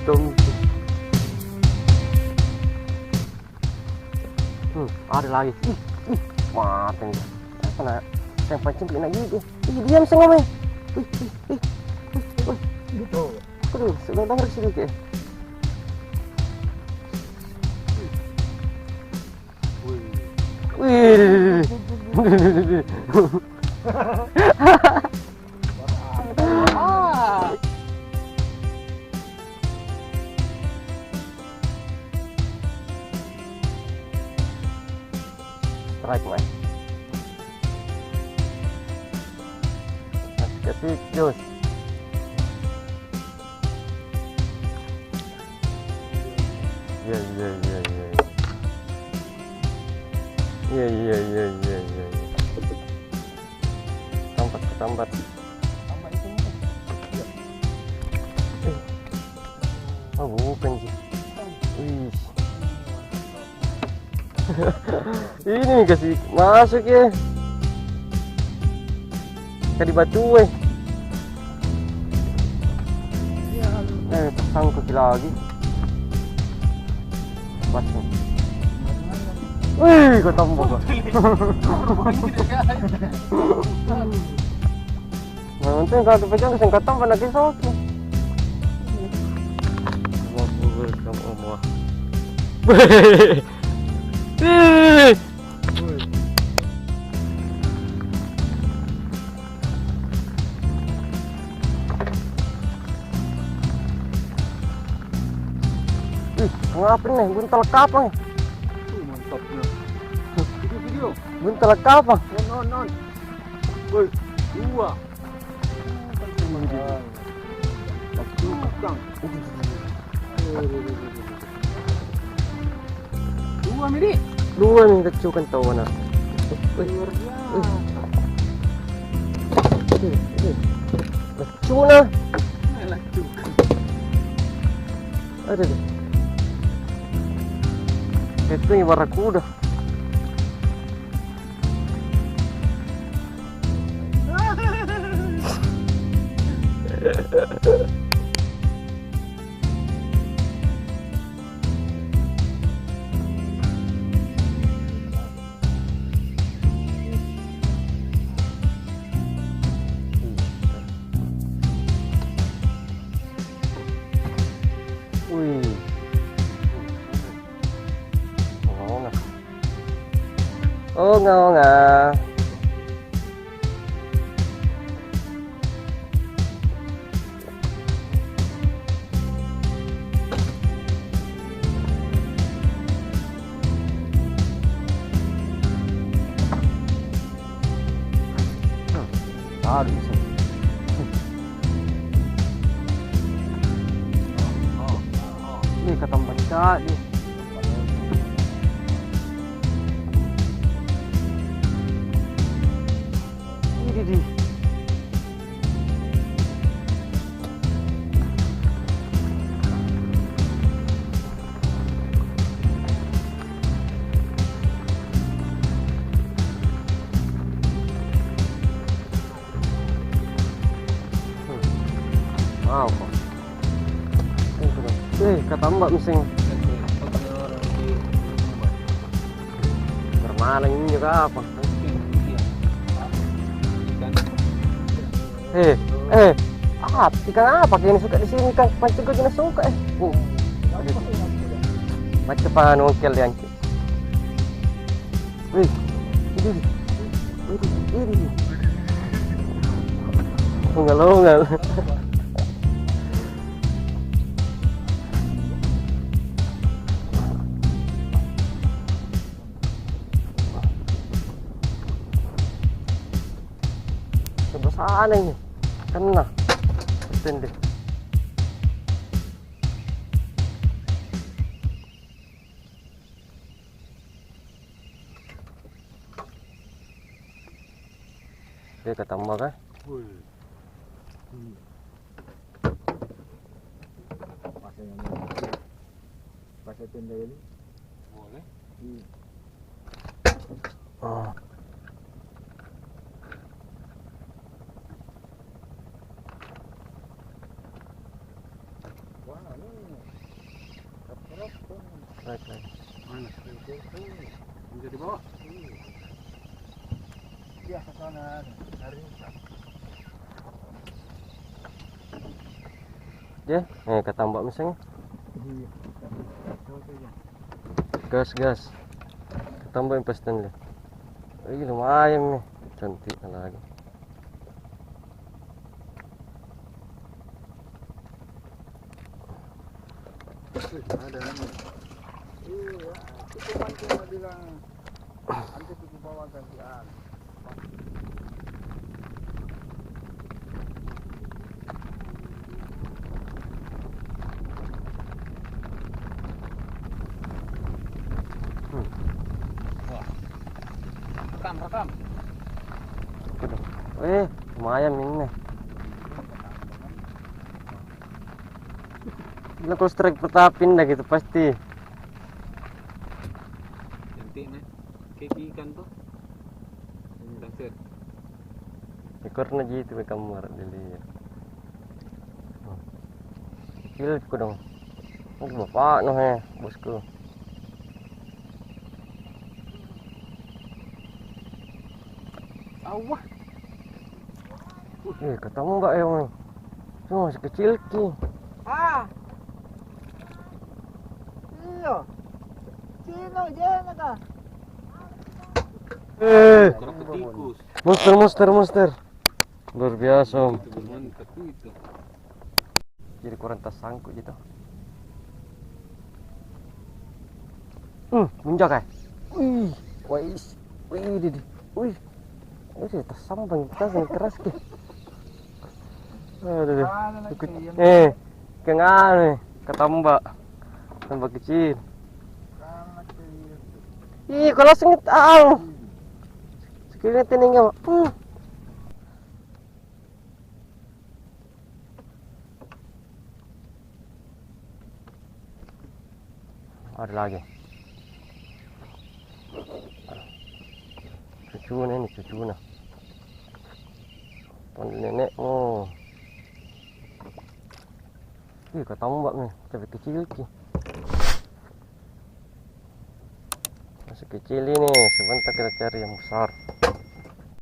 Untung. Ada lagi. Mati nih. Kena yang pancing lagi dia. Diam setengah meh. Gitu. Aduh, sudah dengar sedikit. Wih. Strike meh. Kasih jos. Iya. Tambat. Oh, bukan sih. Wih. Ini kasih masuk ya. Kayak di batu tersangkut lagi. Batu. Wih, kau tambah kok. Nanti kalau pegang kesengkatan pada kisah. Kamu mau. Ngapain nih? Buntel kapang. Mantapnya. Video. Buntel kapang. Non. Woi, dua. Dua mini. Dua nih kecukan tahu mana. Luar biasa. Kecuna. Ada deh. Itu yang barakuda. Wih. Oh, nggak. Aduh, bisa. Ini kata baca nih. Ini. Wow. Kata mbak mising. Bermalang ini juga apa? Ikan apa yang suka di sini kan? Pancing kau jenis suka macam apa nongkel yang ini. Longal. Sebelah sana ini. Kena. Betul deh. Dia ketambah kan? Pakai tenda ini? Boleh. Oh. Wah, ini strike lagi. Mana? Bisa di bawah. Iya, ke sana. Hari. Ya, ketambak misalnya. Iya. Gas. Ketambak yang pasti nih. Ini lumayan nih. Cantik lagi. Ada nama. Iya, itu mancing yang bilang. Nanti di bawah gantian. Rekam. Lumayan ini. Bila kalau strike pertapin dah gitu pasti. Cantik nih. Kaki ikan tuh. Dasar. Ekornya gitu di kamar dilihat. Kecil ku dong. Ini bapak noh ya, bosku. Awah. Ketemu mbak yang nih. Cuma masih kecil ki. Ah. Iyo. Sino dyan ka? Kurang ketikus. Monster. Luar biasa om. Itu mantap itu. Jadi kurang tersangkut gitu. Muncak ya. Wih. Ini tersambang kita yang keras ki. Aduh. Kengal nih, ketambak. Tambak kecil. Kalau sengit sekiranya teningnya. Ada lagi. Cucunya. Panggil nenekmu. Ketambak nih, tapi kecil ki. Masih kecil ini, sebentar kita cari yang besar.